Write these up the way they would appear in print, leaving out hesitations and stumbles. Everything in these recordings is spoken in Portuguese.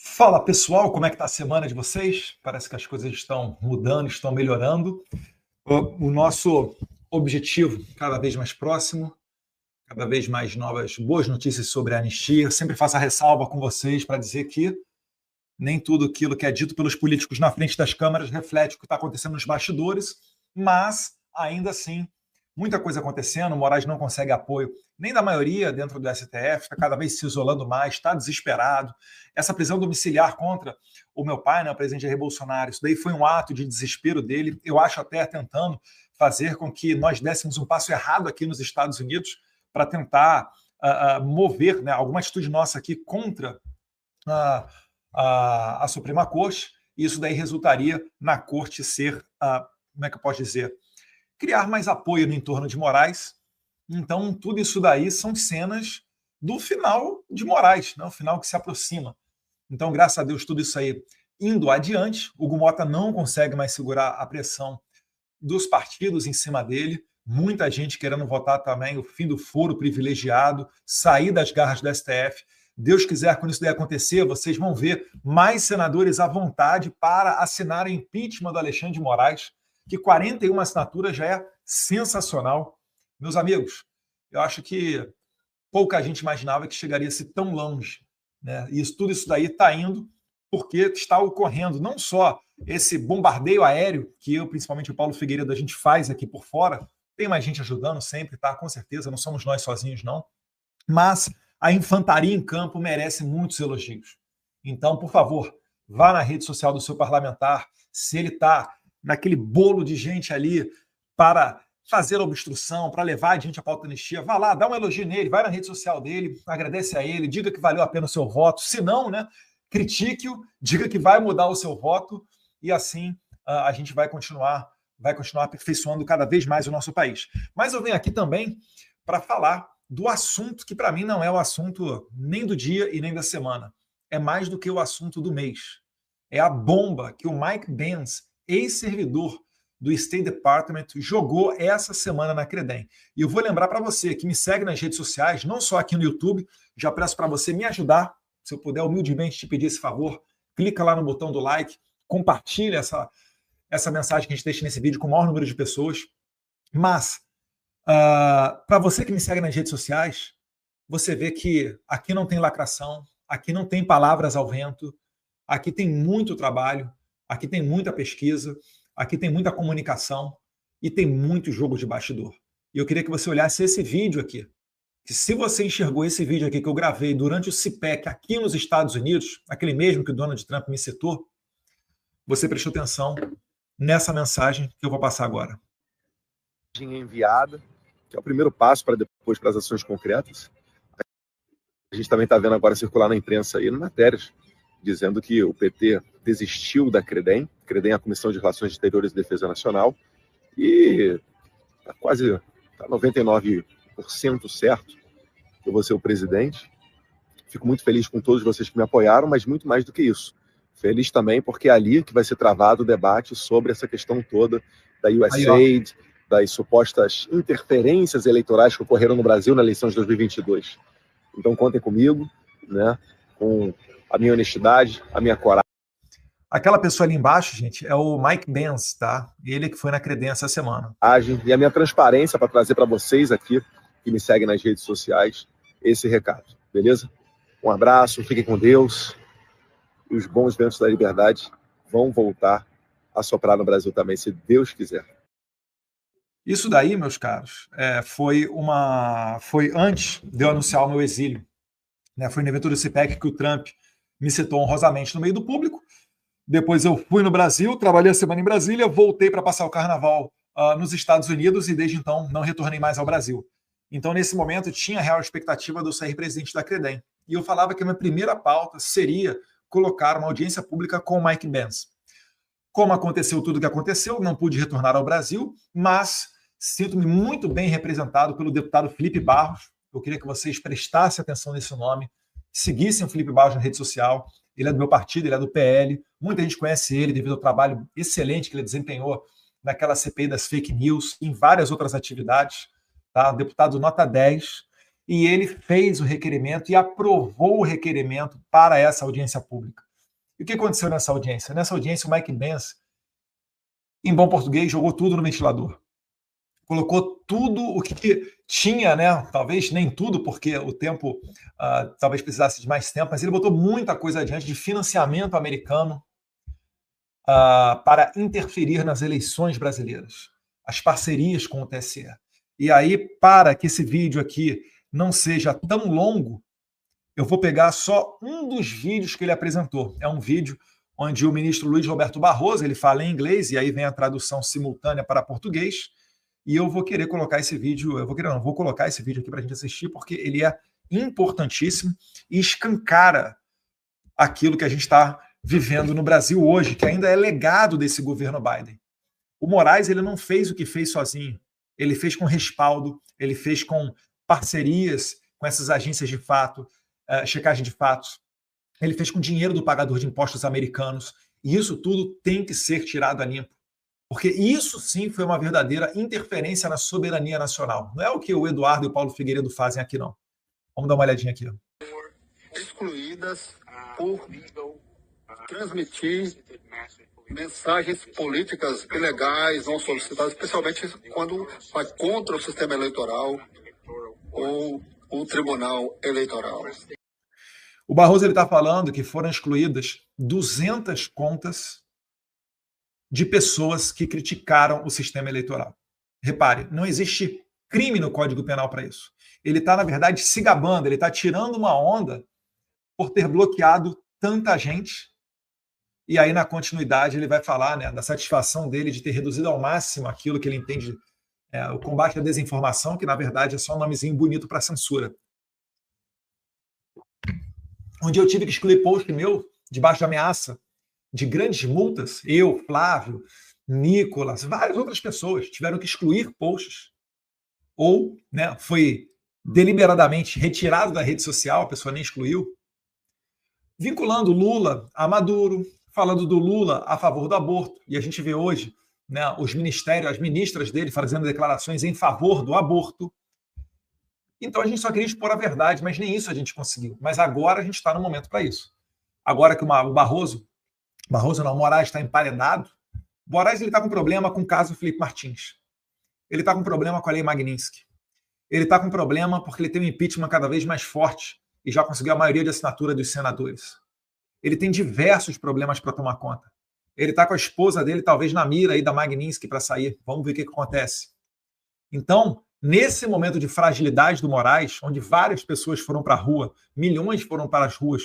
Fala pessoal, como é que está a semana de vocês? Parece que as coisas estão mudando, estão melhorando. O nosso objetivo cada vez mais próximo, cada vez mais novas boas notícias sobre a anistia. Eu sempre faço a ressalva com vocês para dizer que nem tudo aquilo que é dito pelos políticos na frente das câmaras reflete o que está acontecendo nos bastidores, mas ainda assim muita coisa acontecendo. O Moraes não consegue apoio nem da maioria dentro do STF, está cada vez se isolando mais, está desesperado. Essa prisão domiciliar contra o meu pai, né, o presidente Jair Bolsonaro, isso daí foi um ato de desespero dele. Eu acho até tentando fazer com que nós dessemos um passo errado aqui nos Estados Unidos para tentar mover, né, alguma atitude nossa aqui contra a Suprema Corte. E isso daí resultaria na Corte ser, como é que eu posso dizer, criar mais apoio no entorno de Moraes. Então, tudo isso daí são cenas do final de Moraes, né? O final que se aproxima. Então, graças a Deus, tudo isso aí indo adiante. O Hugo Mota não consegue mais segurar a pressão dos partidos em cima dele. Muita gente querendo votar também o fim do foro privilegiado, sair das garras do STF. Deus quiser, quando isso daí acontecer, vocês vão ver mais senadores à vontade para assinar o impeachment do Alexandre de Moraes, que 41 assinaturas já é sensacional. Meus amigos, eu acho que pouca gente imaginava que chegaria-se tão longe, né? E tudo isso daí está indo porque está ocorrendo não só esse bombardeio aéreo que eu, principalmente o Paulo Figueiredo, a gente faz aqui por fora, tem mais gente ajudando sempre, tá? Com certeza, não somos nós sozinhos, não. Mas a infantaria em campo merece muitos elogios. Então, por favor, vá na rede social do seu parlamentar, se ele está naquele bolo de gente ali para fazer a obstrução, para levar adiante a pauta da anistia, vá lá, dá um elogio nele, vai na rede social dele, agradece a ele, diga que valeu a pena o seu voto, se não, né, critique-o, diga que vai mudar o seu voto e assim a gente vai continuar aperfeiçoando cada vez mais o nosso país. Mas eu venho aqui também para falar do assunto que para mim não é o assunto nem do dia e nem da semana, é mais do que o assunto do mês. É a bomba que o Mike Pence, ex-servidor do State Department, jogou essa semana na Credem. E eu vou lembrar para você que me segue nas redes sociais, não só aqui no YouTube, já peço para você me ajudar, se eu puder humildemente te pedir esse favor, clica lá no botão do like, compartilha essa mensagem que a gente deixa nesse vídeo com o maior número de pessoas. Mas, para você que me segue nas redes sociais, você vê que aqui não tem lacração, aqui não tem palavras ao vento, aqui tem muito trabalho, aqui tem muita pesquisa, aqui tem muita comunicação e tem muito jogo de bastidor. E eu queria que você olhasse esse vídeo aqui. Que se você enxergou esse vídeo aqui que eu gravei durante o CPEC aqui nos Estados Unidos, aquele mesmo que o Donald Trump me citou, você prestou atenção nessa mensagem que eu vou passar agora. Enviada, que é o primeiro passo para depois para as ações concretas. A gente também está vendo agora circular na imprensa aí matérias dizendo que o PT desistiu da Credem. Credem é a Comissão de Relações Exteriores e Defesa Nacional, e está quase 99% certo que eu vou ser o presidente. Fico muito feliz com todos vocês que me apoiaram, mas muito mais do que isso. Feliz também porque é ali que vai ser travado o debate sobre essa questão toda da USAID, das supostas interferências eleitorais que ocorreram no Brasil na eleição de 2022. Então contem comigo, né, com a minha honestidade, a minha coragem. Aquela pessoa ali embaixo, gente, é o Mike Pence, tá? Ele que foi na Credem essa semana. E a minha transparência para trazer para vocês aqui, que me seguem nas redes sociais, esse recado, beleza? Um abraço, fiquem com Deus, e os bons ventos da liberdade vão voltar a soprar no Brasil também, se Deus quiser. Isso daí, meus caros, foi antes de eu anunciar o meu exílio. Né? Foi no evento do CPEC que o Trump me citou honrosamente no meio do público. Depois eu fui no Brasil, trabalhei a semana em Brasília, voltei para passar o carnaval nos Estados Unidos e desde então não retornei mais ao Brasil. Então, nesse momento, tinha a real expectativa de eu sair presidente da Credem. E eu falava que a minha primeira pauta seria colocar uma audiência pública com o Mike Pence. Como aconteceu tudo o que aconteceu, não pude retornar ao Brasil, mas sinto-me muito bem representado pelo deputado Felipe Barros. Eu queria que vocês prestassem atenção nesse nome, seguissem o Felipe Barros na rede social. Ele é do meu partido, ele é do PL. Muita gente conhece ele devido ao trabalho excelente que ele desempenhou naquela CPI das fake news, em várias outras atividades. Tá? Deputado nota 10. E ele fez o requerimento e aprovou o requerimento para essa audiência pública. E o que aconteceu nessa audiência? Nessa audiência, o Mike Pence, em bom português, jogou tudo no ventilador. Colocou tudo o que tinha, né? Talvez nem tudo, porque o tempo talvez precisasse de mais tempo, mas ele botou muita coisa adiante de financiamento americano para interferir nas eleições brasileiras, as parcerias com o TSE. E aí, para que esse vídeo aqui não seja tão longo, eu vou pegar só um dos vídeos que ele apresentou. É um vídeo onde o ministro Luiz Roberto Barroso, ele fala em inglês, e aí vem a tradução simultânea para português, e eu vou querer colocar esse vídeo, vou colocar esse vídeo aqui para a gente assistir, porque ele é importantíssimo e escancara aquilo que a gente está vivendo no Brasil hoje, que ainda é legado desse governo Biden. O Moraes, ele não fez o que fez sozinho, ele fez com respaldo, ele fez com parcerias com essas agências de fato, checagem de fatos, ele fez com dinheiro do pagador de impostos americanos, e isso tudo tem que ser tirado a limpo. Porque isso sim foi uma verdadeira interferência na soberania nacional. Não é o que o Eduardo e o Paulo Figueiredo fazem aqui, não. Vamos dar uma olhadinha aqui. Excluídas por transmitir mensagens políticas ilegais, não solicitadas, especialmente quando vai contra o sistema eleitoral ou o Tribunal Eleitoral. O Barroso está falando que foram excluídas 200 contas de pessoas que criticaram o sistema eleitoral. Repare, não existe crime no Código Penal para isso. Ele está, na verdade, se gabando, ele está tirando uma onda por ter bloqueado tanta gente. E aí, na continuidade, ele vai falar, né, da satisfação dele de ter reduzido ao máximo aquilo que ele entende, o combate à desinformação, que, na verdade, é só um nomezinho bonito para censura. Onde eu tive que excluir post meu, debaixo de ameaça de grandes multas, eu, Flávio, Nicolas, várias outras pessoas tiveram que excluir posts. Ou, né, foi deliberadamente retirado da rede social, a pessoa nem excluiu. Vinculando Lula a Maduro, falando do Lula a favor do aborto. E a gente vê hoje, né, os ministérios, as ministras dele fazendo declarações em favor do aborto. Então a gente só queria expor a verdade, mas nem isso a gente conseguiu. Mas agora a gente está no momento para isso. Agora que o o Moraes está emparedado, o Moraes está com problema com o caso Felipe Martins. Ele está com problema com a lei Magnitsky. Ele está com problema porque ele tem um impeachment cada vez mais forte e já conseguiu a maioria de assinatura dos senadores. Ele tem diversos problemas para tomar conta. Ele está com a esposa dele, talvez na mira aí da Magnitsky para sair. Vamos ver o que acontece. Então, nesse momento de fragilidade do Moraes, onde várias pessoas foram para a rua, milhões foram para as ruas,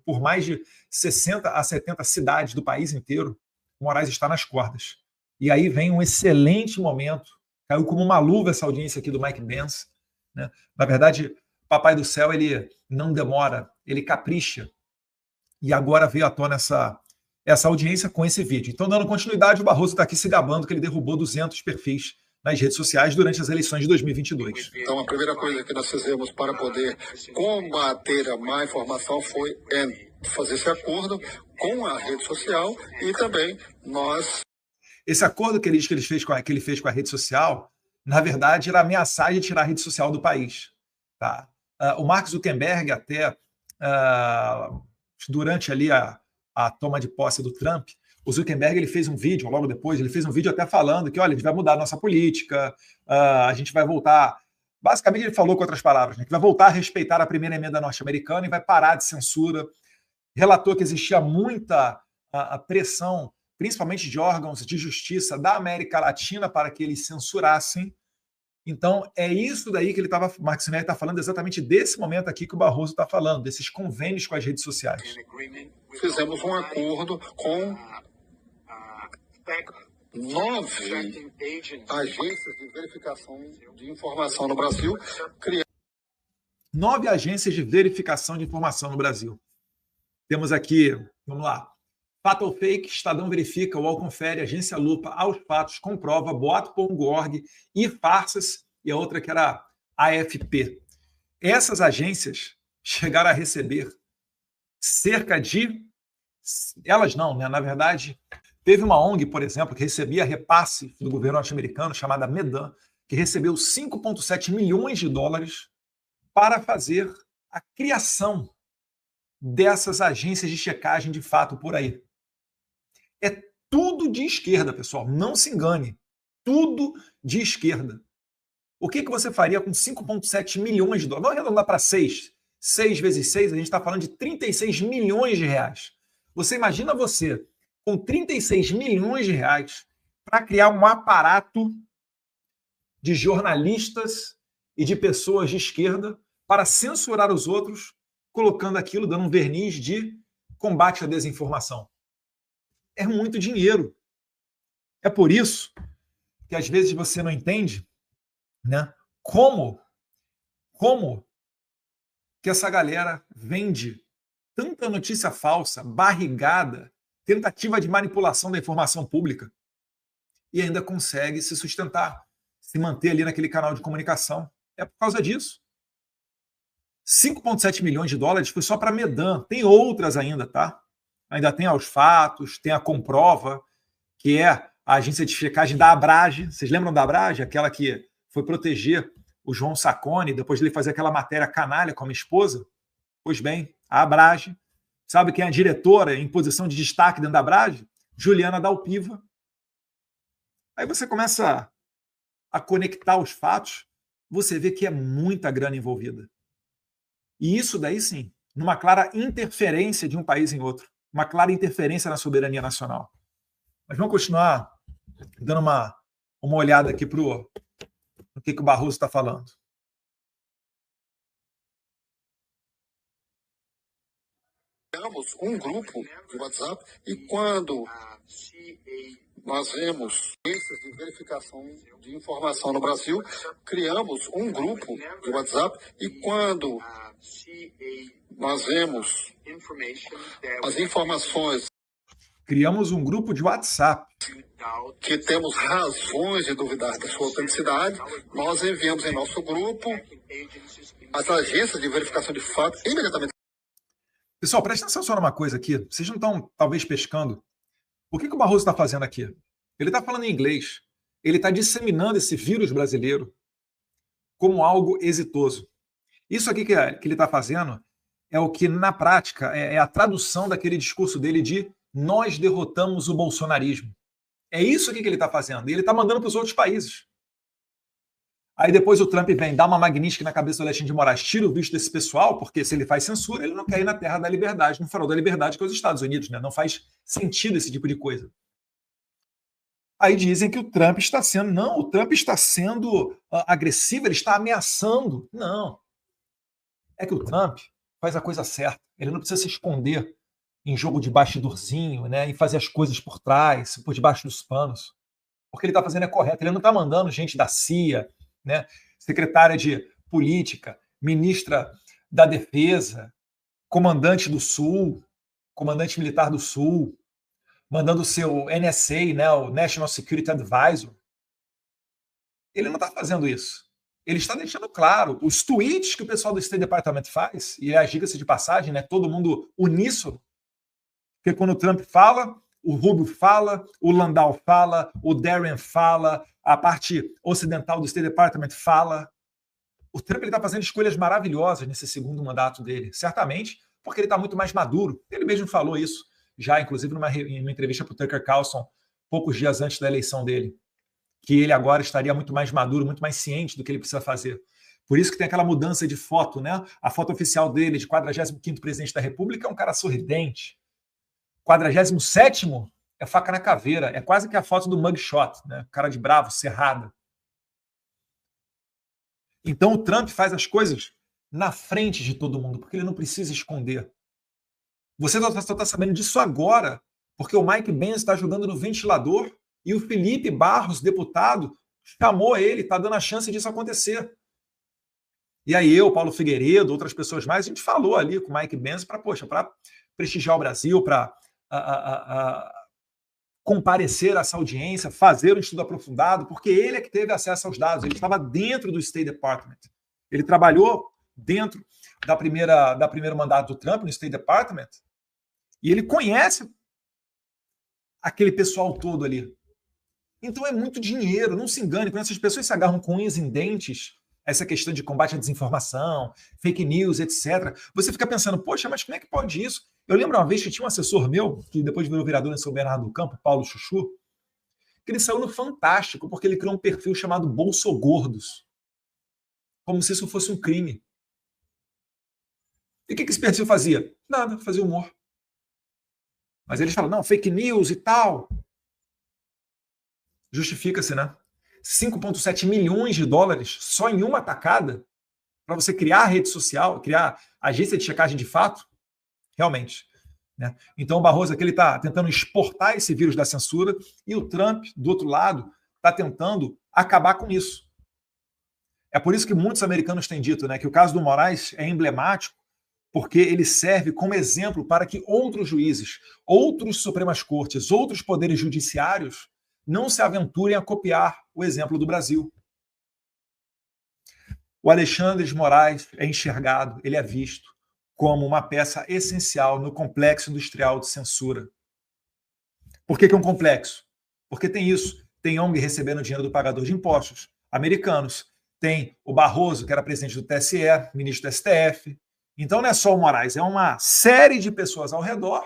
por mais de 60 a 70 cidades do país inteiro, o Moraes está nas cordas. E aí vem um excelente momento, caiu como uma luva essa audiência aqui do Mike Pence, né? Na verdade, Papai do Céu, ele não demora, ele capricha. E agora veio à tona essa audiência com esse vídeo. Então, dando continuidade, o Barroso está aqui se gabando que ele derrubou 200 perfis nas redes sociais durante as eleições de 2022. Então, a primeira coisa que nós fizemos para poder combater a má informação foi fazer esse acordo com a rede social e também nós... Esse acordo que ele diz que ele fez com a rede social, na verdade, era ameaçar de tirar a rede social do país. Tá? O Mark Zuckerberg, até durante ali a toma de posse do Trump, o Zuckerberg ele fez um vídeo, logo depois, ele fez um vídeo até falando que, olha, a gente vai mudar a nossa política, a gente vai voltar... Basicamente, ele falou com outras palavras, né, que vai voltar a respeitar a primeira emenda norte-americana e vai parar de censura. Relatou que existia muita pressão, principalmente de órgãos de justiça da América Latina, para que eles censurassem. Então, é isso daí que Marco Sinelli está falando, exatamente desse momento aqui que o Barroso está falando, desses convênios com as redes sociais. Fizemos um acordo com 9 agências de verificação de informação no Brasil. 9 agências de verificação de informação no Brasil. Temos aqui, vamos lá, Fato ou Fake, Estadão Verifica, UOL Confere, Agência Lupa, Aos Fatos, Comprova, Boato.org e Farsas, e a outra que era a AFP. Essas agências chegaram a receber cerca de... Elas não, né? Na verdade, teve uma ONG, por exemplo, que recebia repasse do governo norte-americano, chamada Medan, que recebeu 5,7 milhões de dólares para fazer a criação dessas agências de checagem de fato por aí. É tudo de esquerda, pessoal. Não se engane. Tudo de esquerda. O que você faria com 5,7 milhões de dólares? Vamos arredondar para 6. 6 vezes 6, a gente está falando de 36 milhões de reais. Você imagina você com 36 milhões de reais para criar um aparato de jornalistas e de pessoas de esquerda para censurar os outros, colocando aquilo, dando um verniz de combate à desinformação. É muito dinheiro. É por isso que às vezes você não entende, né, como que essa galera vende tanta notícia falsa, barrigada, tentativa de manipulação da informação pública e ainda consegue se sustentar, se manter ali naquele canal de comunicação. É por causa disso. 5,7 milhões de dólares foi só para a Medan. Tem outras ainda, tá? Ainda tem aos fatos, tem a Comprova, que é a agência de checagem da Abrage. Vocês lembram da Abrage? Aquela que foi proteger o João Sacconi, depois de ele fazer aquela matéria canalha com a minha esposa? Pois bem, a Abrage. Sabe quem é a diretora em posição de destaque dentro da Abrage? Juliana Dalpiva. Aí você começa a conectar os fatos, você vê que é muita grana envolvida. E isso daí, sim, numa clara interferência de um país em outro. Uma clara interferência na soberania nacional. Mas vamos continuar dando uma olhada aqui para o que o Barroso está falando. Temos um grupo de WhatsApp e quando nós vemos esses de verificação de informação no Brasil, criamos um grupo de WhatsApp e quando nós vemos as informações, criamos um grupo de WhatsApp que temos razões de duvidar da sua autenticidade, nós enviamos em nosso grupo as agências de verificação de fato imediatamente. Pessoal, presta atenção só numa coisa aqui. Vocês não estão, talvez, pescando. O que o Barroso está fazendo aqui? Ele está falando em inglês. Ele está disseminando esse vírus brasileiro como algo exitoso. Isso aqui que ele está fazendo é o que, na prática, é a tradução daquele discurso dele de nós derrotamos o bolsonarismo. É isso aqui que ele está fazendo. E ele está mandando para os outros países. Aí depois o Trump vem, dá uma magnífica na cabeça do Alexandre de Moraes, tira o visto desse pessoal, porque se ele faz censura, ele não quer ir na terra da liberdade, no farol da liberdade, que é os Estados Unidos, né? Não faz sentido esse tipo de coisa. Aí dizem que o Trump está sendo... Não, o Trump está sendo agressivo, ele está ameaçando. Não. É que o Trump faz a coisa certa. Ele não precisa se esconder em jogo de bastidorzinho, né? E fazer as coisas por trás, por debaixo dos panos. O que ele está fazendo é correto. Ele não está mandando gente da CIA, né, secretária de Política, ministra da Defesa, comandante do Sul, comandante militar do Sul, mandando o seu NSA, né, o National Security Advisor. Ele não está fazendo isso. Ele está deixando claro os tweets que o pessoal do State Department faz, e diga-se de passagem, né, todo mundo uníssono, porque quando o Trump fala, o Rubio fala, o Landau fala, o Darren fala, a parte ocidental do State Department fala. O Trump está fazendo escolhas maravilhosas nesse segundo mandato dele, certamente, porque ele está muito mais maduro. Ele mesmo falou isso, já inclusive numa entrevista para o Tucker Carlson, poucos dias antes da eleição dele, que ele agora estaria muito mais maduro, muito mais ciente do que ele precisa fazer. Por isso que tem aquela mudança de foto, né? A foto oficial dele, de 45º presidente da República, é um cara sorridente. 47º é faca na caveira, é quase que a foto do mugshot, né? Cara de bravo, cerrada. Então o Trump faz as coisas na frente de todo mundo, porque ele não precisa esconder. Você só está sabendo disso agora, porque o Mike Pence está jogando no ventilador e o Felipe Barros, deputado, chamou ele, está dando a chance disso acontecer. E aí eu, Paulo Figueiredo, outras pessoas mais, a gente falou ali com o Mike Pence para prestigiar o Brasil, para comparecer a essa audiência, fazer um estudo aprofundado, porque ele é que teve acesso aos dados, ele estava dentro do State Department. Ele trabalhou dentro do primeiro mandato do Trump no State Department e ele conhece aquele pessoal todo ali. Então é muito dinheiro, não se engane, quando essas pessoas se agarram com unhas em dentes, essa questão de combate à desinformação, fake news, etc., você fica pensando, poxa, mas como é que pode isso? Eu lembro uma vez que tinha um assessor meu, que depois virou vereador em São Bernardo do Campo, Paulo Chuchu, que ele saiu no Fantástico porque ele criou um perfil chamado Bolsogordos, como se isso fosse um crime. E o que esse perfil fazia? Nada, fazia humor. Mas eles falam, não, fake news e tal. Justifica-se, né? 5,7 milhões de dólares só em uma tacada para você criar rede social, criar agência de checagem de fato? Realmente. Né? Então o Barroso aqui está tentando exportar esse vírus da censura e o Trump, do outro lado, está tentando acabar com isso. É por isso que muitos americanos têm dito, né, que o caso do Moraes é emblemático, porque ele serve como exemplo para que outros juízes, outros Supremas Cortes, outros poderes judiciários não se aventurem a copiar o exemplo do Brasil. O Alexandre de Moraes é enxergado, ele é visto como uma peça essencial no complexo industrial de censura. Por que é um complexo? Porque tem isso. Tem ONG recebendo dinheiro do pagador de impostos, americanos. Tem o Barroso, que era presidente do TSE, ministro do STF. Então não é só o Moraes, é uma série de pessoas ao redor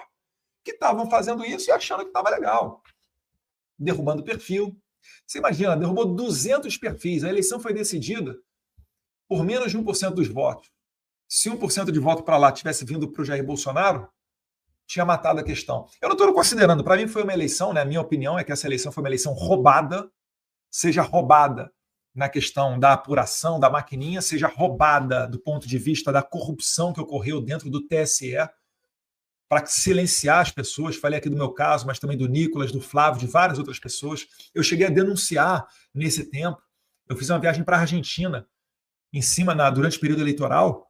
que estavam fazendo isso e achando que estava legal. Derrubando perfil. Você imagina, derrubou 200 perfis. A eleição foi decidida por menos de 1% dos votos. Se 1% de voto para lá tivesse vindo para o Jair Bolsonaro, tinha matado a questão. Eu não estou considerando, para mim foi uma eleição, né? A minha opinião é que essa eleição foi uma eleição roubada, seja roubada na questão da apuração da maquininha, seja roubada do ponto de vista da corrupção que ocorreu dentro do TSE, para silenciar as pessoas. Falei aqui do meu caso, mas também do Nicolas, do Flávio, de várias outras pessoas. Eu cheguei a denunciar nesse tempo. Eu fiz uma viagem para a Argentina, durante o período eleitoral,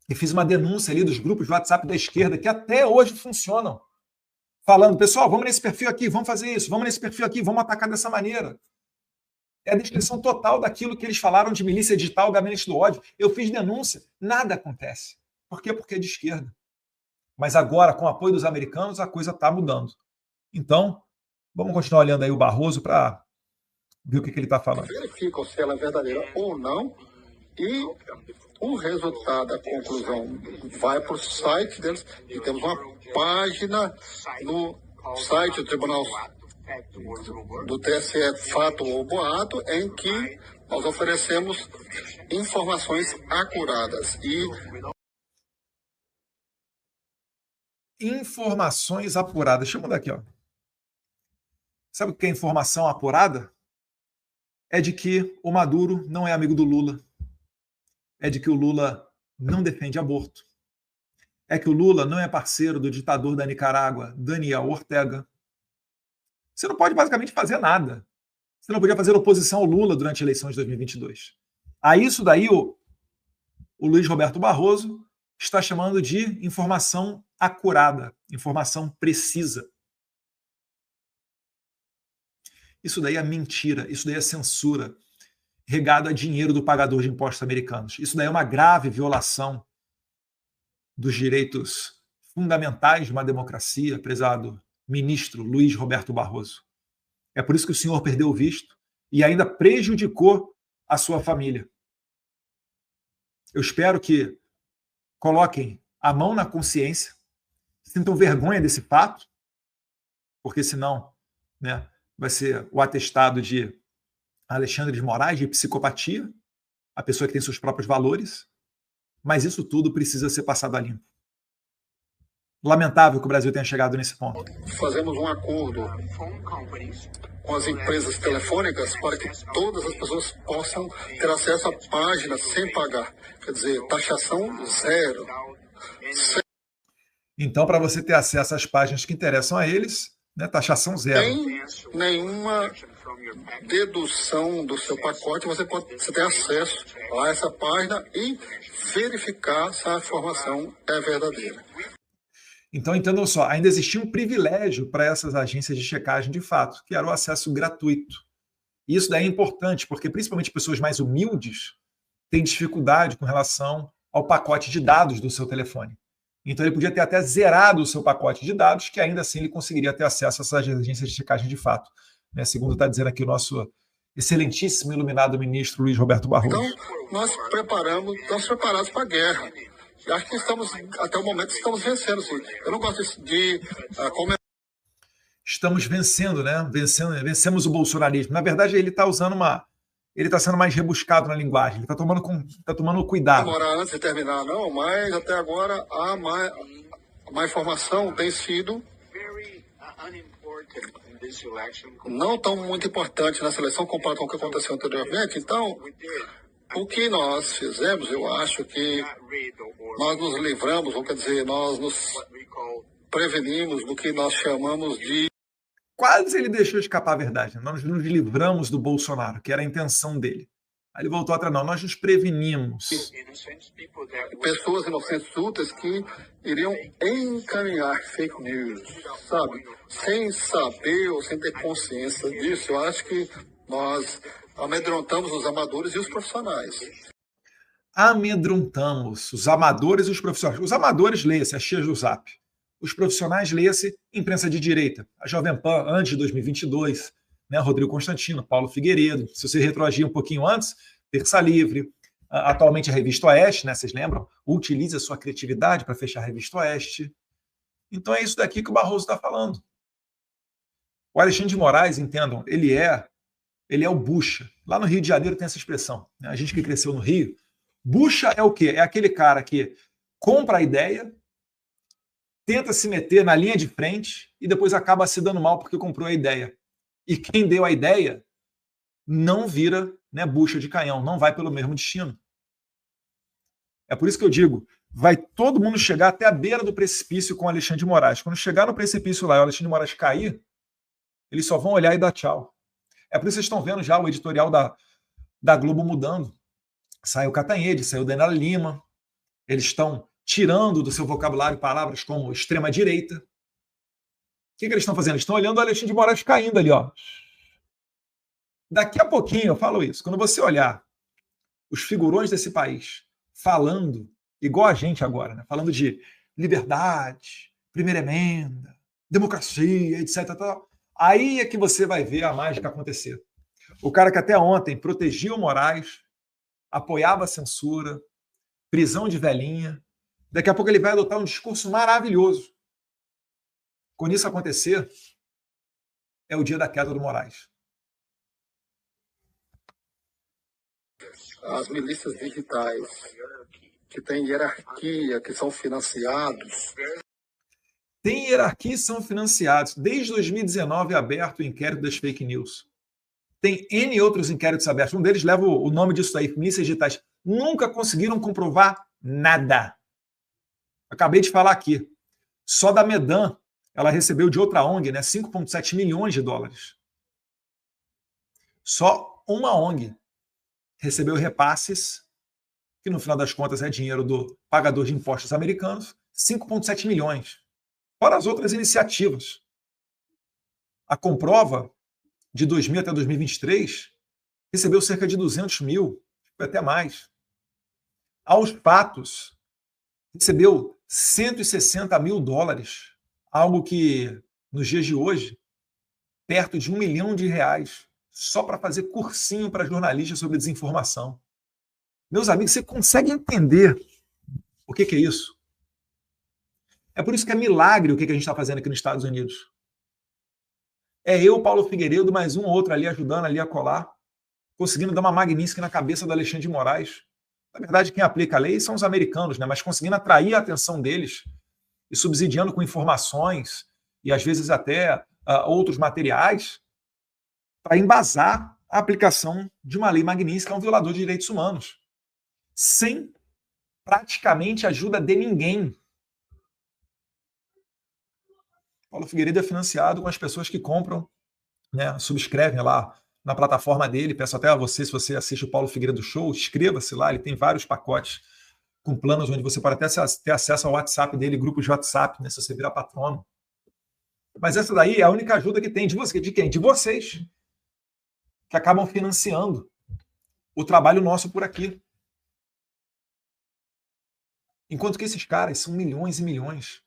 e fiz uma denúncia ali dos grupos de WhatsApp da esquerda, que até hoje funcionam, falando, pessoal, vamos nesse perfil aqui, vamos fazer isso, vamos nesse perfil aqui, vamos atacar dessa maneira. É a descrição total daquilo que eles falaram de milícia digital, gabinete do ódio. Eu fiz denúncia, nada acontece. Por quê? Porque é de esquerda. Mas agora, com o apoio dos americanos, a coisa está mudando. Então, vamos continuar olhando aí o Barroso para ver o que ele está falando. Verificam se ela é verdadeira ou não, e o resultado, a conclusão, vai para o site deles, e temos uma página no site do Tribunal do TSE, Fato ou Boato, em que nós oferecemos informações acuradas. Informações apuradas. Deixa eu mudar aqui, ó. Sabe o que é informação apurada? É de que o Maduro não é amigo do Lula. É de que o Lula não defende aborto. É que o Lula não é parceiro do ditador da Nicarágua, Daniel Ortega. Você não pode basicamente fazer nada. Você não podia fazer oposição ao Lula durante a eleição de 2022. A isso daí o Luiz Roberto Barroso está chamando de informação acurada, informação precisa. Isso daí é mentira, isso daí é censura, regado a dinheiro do pagador de impostos americanos. Isso daí é uma grave violação dos direitos fundamentais de uma democracia, prezado ministro Luiz Roberto Barroso. É por isso que o senhor perdeu o visto e ainda prejudicou a sua família. Eu espero que coloquem a mão na consciência, sintam vergonha desse fato, porque senão, né, vai ser o atestado de Alexandre de Moraes de psicopatia, a pessoa que tem seus próprios valores, mas isso tudo precisa ser passado a limpo. Lamentável que o Brasil tenha chegado nesse ponto. Fazemos um acordo com as empresas telefônicas para que todas as pessoas possam ter acesso à página sem pagar. Quer dizer, taxação zero. Então, para você ter acesso às páginas que interessam a eles, né, taxação zero. Sem nenhuma dedução do seu pacote, você tem acesso a essa página e verificar se a informação é verdadeira. Então, entendam só, ainda existia um privilégio para essas agências de checagem de fato, que era o acesso gratuito. E isso daí é importante, porque principalmente pessoas mais humildes têm dificuldade com relação ao pacote de dados do seu telefone. Então, ele podia ter até zerado o seu pacote de dados, que ainda assim ele conseguiria ter acesso a essas agências de checagem de fato. Né? Segundo está dizendo aqui o nosso excelentíssimo e iluminado ministro Luiz Roberto Barroso. Então, nós estamos preparados para a guerra. E acho que até o momento, estamos vencendo. Sim. Eu não gosto de comentar. Estamos vencendo, né? Vencemos o bolsonarismo. Na verdade, ele está usando ele está sendo mais rebuscado na linguagem. Ele está tomando cuidado. Não demorar antes de terminar, não, mas até agora a má informação tem sido não tão muito importante na seleção comparado com o que aconteceu anteriormente. Então, o que nós fizemos, eu acho que nós nos livramos, ou quer dizer, nós nos prevenimos do que nós chamamos de... Quase ele deixou escapar a verdade. Nós nos livramos do Bolsonaro, que era a intenção dele. Aí ele voltou atrás, não, nós nos prevenimos. Pessoas inocentes úteis que iriam encaminhar fake news, sabe? Sem saber ou sem ter consciência disso. Eu acho que nós amedrontamos os amadores e os profissionais. Amedrontamos os amadores e os profissionais. Os amadores, leia-se, as cheias do Zap. Os profissionais, leia-se, imprensa de direita. A Jovem Pan, antes de 2022, né, Rodrigo Constantino, Paulo Figueiredo. Se você retroagir um pouquinho antes, Terça Livre. Atualmente a Revista Oeste, né, vocês lembram? Utilize a sua criatividade para fechar a Revista Oeste. Então é isso daqui que o Barroso está falando. O Alexandre de Moraes, entendam, ele é o bucha. Lá no Rio de Janeiro tem essa expressão. Né? A gente que cresceu no Rio. Bucha é o quê? É aquele cara que compra a ideia, tenta se meter na linha de frente e depois acaba se dando mal porque comprou a ideia. E quem deu a ideia não vira, né, bucha de canhão, não vai pelo mesmo destino. É por isso que eu digo, vai todo mundo chegar até a beira do precipício com o Alexandre de Moraes. Quando chegar no precipício lá e o Alexandre de Moraes cair, eles só vão olhar e dar tchau. É por isso que vocês estão vendo já o editorial da Globo mudando. Saiu Catanhede, saiu Daniela Lima. Eles estão tirando do seu vocabulário palavras como extrema-direita. O que eles estão fazendo? Eles estão olhando o Alexandre de Moraes caindo ali, ó. Daqui a pouquinho eu falo isso. Quando você olhar os figurões desse país falando, igual a gente agora, né? Falando de liberdade, primeira emenda, democracia, etc. Tal, aí é que você vai ver a mágica acontecer. O cara que até ontem protegia o Moraes, apoiava a censura, prisão de velhinha, daqui a pouco ele vai adotar um discurso maravilhoso. Quando isso acontecer, é o dia da queda do Moraes. As milícias digitais, que têm hierarquia, que são financiados. Tem hierarquia e são financiados. Desde 2019 é aberto o inquérito das fake news. Tem N outros inquéritos abertos. Um deles leva o nome disso aí, milícias digitais. Nunca conseguiram comprovar nada. Acabei de falar aqui. Só da Medan, ela recebeu de outra ONG, né, 5,7 milhões de dólares. Só uma ONG recebeu repasses, que no final das contas é dinheiro do pagador de impostos americanos, 5,7 milhões. Fora as outras iniciativas. A Comprova, de 2000 até 2023, recebeu cerca de 200 mil, até mais. Aos Fatos, recebeu 160 mil dólares, algo que, nos dias de hoje, perto de R$1 milhão, só para fazer cursinho para jornalistas sobre desinformação. Meus amigos, você consegue entender o que é isso? É por isso que é milagre o que a gente está fazendo aqui nos Estados Unidos. É eu, Paulo Figueiredo, mais um ou outro ali ajudando ali a colar, conseguindo dar uma magnífica na cabeça do Alexandre de Moraes. Na verdade, quem aplica a lei são os americanos, né? Mas conseguindo atrair a atenção deles e subsidiando com informações e às vezes até outros materiais para embasar a aplicação de uma lei magnífica a um violador de direitos humanos, sem praticamente ajuda de ninguém. Paulo Figueiredo é financiado com as pessoas que compram, né, subscrevem lá na plataforma dele. Peço até a você, se você assiste o Paulo Figueiredo Show, inscreva-se lá, ele tem vários pacotes com planos onde você pode até ter acesso ao WhatsApp dele, grupos de WhatsApp, né, se você virar patrono. Mas essa daí é a única ajuda que tem. De você, de quem? De vocês, que acabam financiando o trabalho nosso por aqui. Enquanto que esses caras são milhões e milhões.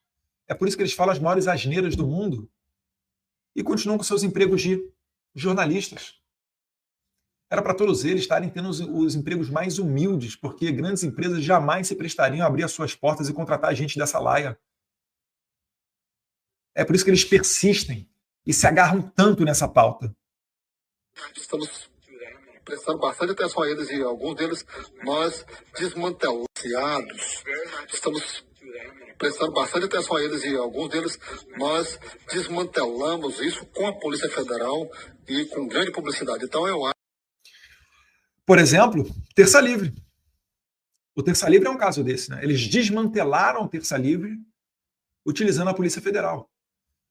É por isso que eles falam as maiores asneiras do mundo e continuam com seus empregos de jornalistas. Era para todos eles estarem tendo os empregos mais humildes, porque grandes empresas jamais se prestariam a abrir as suas portas e contratar gente dessa laia. É por isso que eles persistem e se agarram tanto nessa pauta. Estamos prestando bastante atenção a eles e alguns deles nós desmantelamos. Estamos prestando bastante atenção a eles e alguns deles nós desmantelamos isso com a Polícia Federal e com grande publicidade. Então eu acho. Por exemplo, Terça Livre. O Terça Livre é um caso desse, né? Eles desmantelaram o Terça Livre utilizando a Polícia Federal.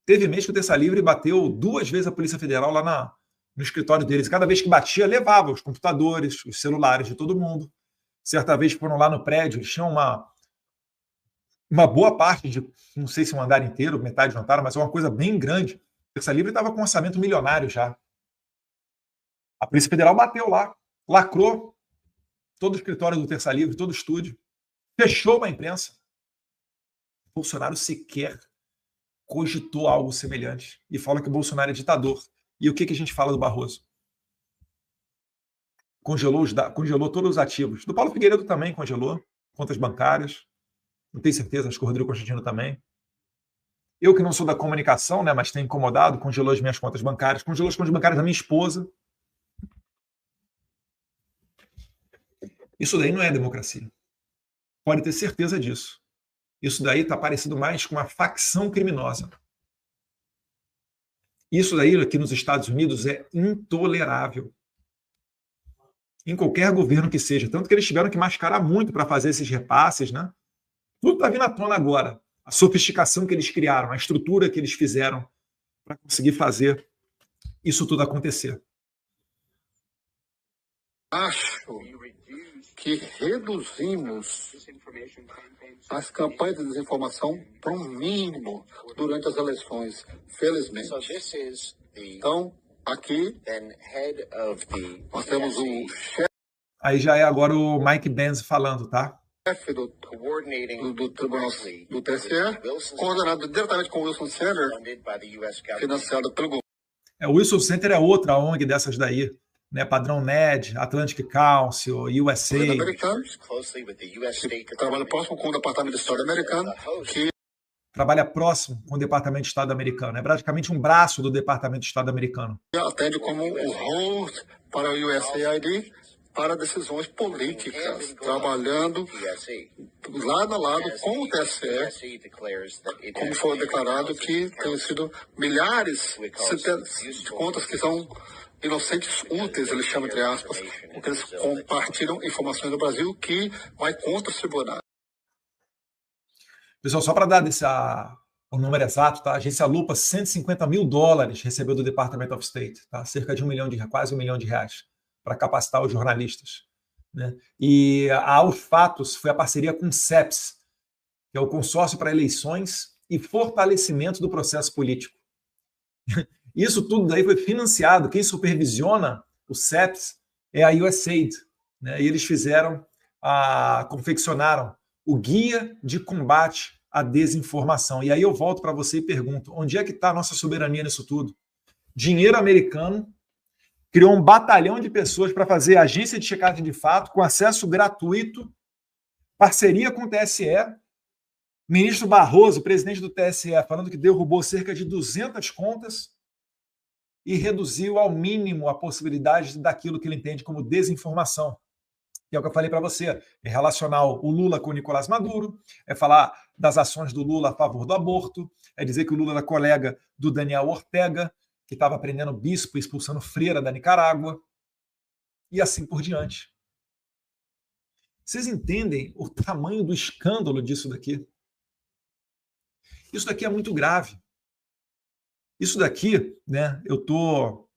Teve mês que o Terça Livre bateu 2 vezes a Polícia Federal lá no escritório deles. Cada vez que batia, levava os computadores, os celulares de todo mundo. Certa vez foram lá no prédio, eles tinham uma boa parte de, não sei se um andar inteiro, metade de um andar, mas é uma coisa bem grande. O Terça Livre estava com um orçamento milionário já. A Polícia Federal bateu lá, lacrou todo o escritório do Terça Livre, todo o estúdio, fechou a imprensa. Bolsonaro sequer cogitou algo semelhante e fala que o Bolsonaro é ditador. E o que a gente fala do Barroso? Congelou todos os ativos. Do Paulo Figueiredo também congelou, contas bancárias. Não tenho certeza, acho que o Rodrigo Constantino também. Eu que não sou da comunicação, né, mas tenho incomodado, congelou as minhas contas bancárias, congelou as contas bancárias da minha esposa. Isso daí não é democracia. Pode ter certeza disso. Isso daí está parecido mais com uma facção criminosa. Isso daí aqui nos Estados Unidos é intolerável. Em qualquer governo que seja. Tanto que eles tiveram que mascarar muito para fazer esses repasses, né? Tudo está vindo à tona agora. A sofisticação que eles criaram, a estrutura que eles fizeram para conseguir fazer isso tudo acontecer. Acho que reduzimos as campanhas de desinformação para um mínimo durante as eleições, felizmente. Então, aqui nós temos o chefe. Aí já é agora o Mike Benz falando, tá? Chefe do Tribunal do TSE, coordenado diretamente com o Wilson Center, financiado pelo governo. O Wilson Center é outra ONG dessas daí, né? Padrão NED, Atlantic Council, USA. Que trabalha próximo com o Departamento de Estado americano, que trabalha próximo com o Departamento de Estado americano. É praticamente um braço do Departamento de Estado americano. Atende como o host para o USAID para decisões políticas, trabalhando lado a lado com o TSE, como foi declarado que tem sido milhares de contas que são inocentes úteis, eles chamam entre aspas, porque eles compartilham informações do Brasil que vai contra os tribunais. Pessoal, só para dar o número exato, tá? A agência Lupa, $150 mil recebeu do Department of State, tá? Cerca de quase R$1 milhão para capacitar os jornalistas, né? E aos fatos foi a parceria com o CEPS, que é o Consórcio para Eleições e Fortalecimento do Processo Político. Isso tudo daí foi financiado. Quem supervisiona o CEPS é a USAID, né? E eles confeccionaram o Guia de Combate à Desinformação. E aí eu volto para você e pergunto, onde é que está a nossa soberania nisso tudo? Dinheiro americano criou um batalhão de pessoas para fazer agência de checagem de fato, com acesso gratuito, parceria com o TSE, ministro Barroso, presidente do TSE, falando que derrubou cerca de 200 contas e reduziu ao mínimo a possibilidade daquilo que ele entende como desinformação. Que é o que eu falei para você, é relacionar o Lula com o Nicolás Maduro, é falar das ações do Lula a favor do aborto, é dizer que o Lula era colega do Daniel Ortega, que estava prendendo bispo e expulsando freira da Nicarágua, e assim por diante. Vocês entendem o tamanho do escândalo disso daqui? Isso daqui é muito grave. Isso daqui, né, eu estou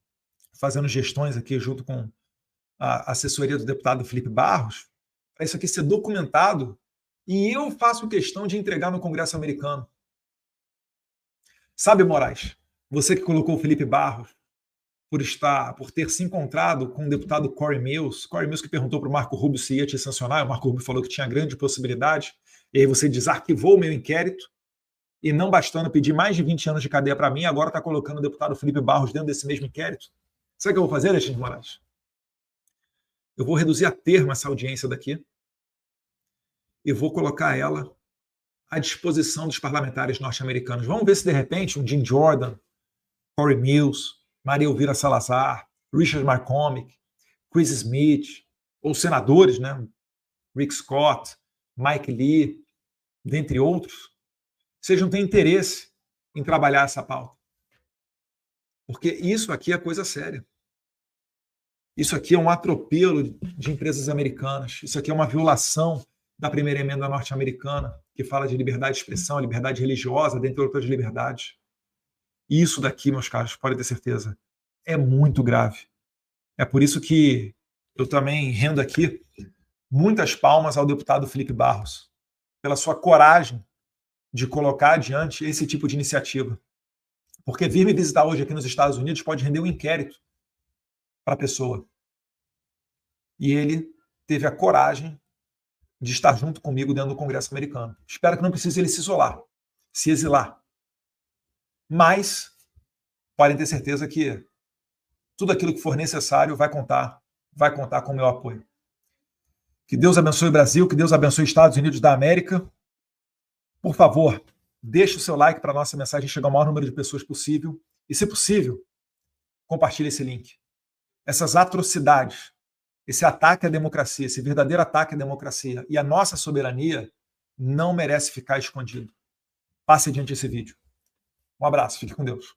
fazendo gestões aqui junto com a assessoria do deputado Felipe Barros, para isso aqui ser documentado, e eu faço questão de entregar no Congresso americano. Sabe, Moraes, você que colocou o Felipe Barros por ter se encontrado com o deputado Corey Mills que perguntou para o Marco Rubio se ia te sancionar, o Marco Rubio falou que tinha grande possibilidade, e aí você desarquivou o meu inquérito, e não bastando pedir mais de 20 anos de cadeia para mim, agora está colocando o deputado Felipe Barros dentro desse mesmo inquérito. Sabe o que eu vou fazer, Alexandre de Moraes? Eu vou reduzir a termo essa audiência daqui e vou colocar ela à disposição dos parlamentares norte-americanos. Vamos ver se, de repente, um Jim Jordan, Corey Mills, Maria Elvira Salazar, Richard McCormick, Chris Smith, ou senadores, né? Rick Scott, Mike Lee, dentre outros, vocês não têm interesse em trabalhar essa pauta. Porque isso aqui é coisa séria. Isso aqui é um atropelo de empresas americanas. Isso aqui é uma violação da primeira emenda norte-americana, que fala de liberdade de expressão, liberdade religiosa, dentre outras liberdades. E isso daqui, meus caros, pode ter certeza, é muito grave. É por isso que eu também rendo aqui muitas palmas ao deputado Felipe Barros, pela sua coragem de colocar adiante esse tipo de iniciativa. Porque vir me visitar hoje aqui nos Estados Unidos pode render um inquérito para a pessoa. E ele teve a coragem de estar junto comigo dentro do Congresso americano. Espero que não precise ele se isolar, se exilar. Mas podem ter certeza que tudo aquilo que for necessário vai contar com o meu apoio. Que Deus abençoe o Brasil, que Deus abençoe os Estados Unidos da América. Por favor, deixe o seu like para a nossa mensagem chegar ao maior número de pessoas possível. E, se possível, compartilhe esse link. Essas atrocidades, esse ataque à democracia, esse verdadeiro ataque à democracia e à nossa soberania não merece ficar escondido. Passe adiante esse vídeo. Um abraço, fique com Deus.